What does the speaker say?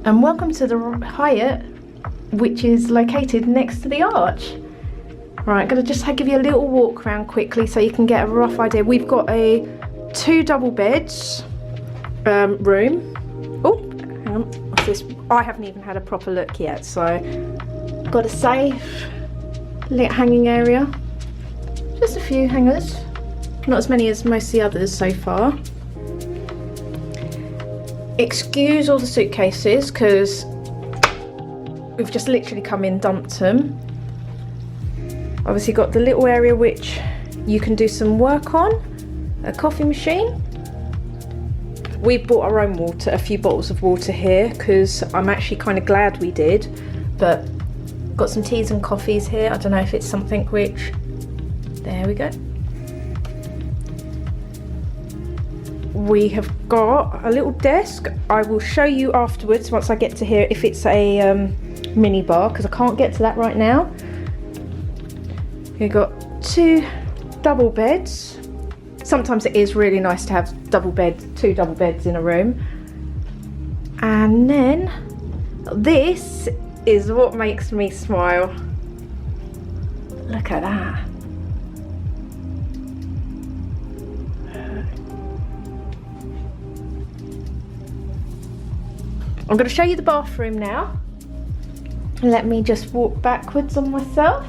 and welcome to the Hyatt, which is located next to the arch. Right, I'm going to just give you a little walk around quickly so you can get a rough idea. We've got a 2 double beds room. Oh, hang on, what's this? I haven't even had a proper look yet, so got a safe, lit hanging area, just a few hangers, not as many as most of the others so far. Excuse all the suitcases because we've just literally come in, dumped them. Obviously got the little area which you can do some work on, a coffee machine. We've bought our own water, a few bottles of water here, because I'm actually kind of glad we did, but got some teas and coffees here. I don't know if it's something which, there we go. We have got a little desk. I will show you afterwards once I get to here if it's a mini bar, because I can't get to that right now. We've got 2 double beds. Sometimes it is really nice to have 2 double beds in a room. And then this is what makes me smile. Look at that. I'm going to show you the bathroom now. Let me just walk backwards on myself.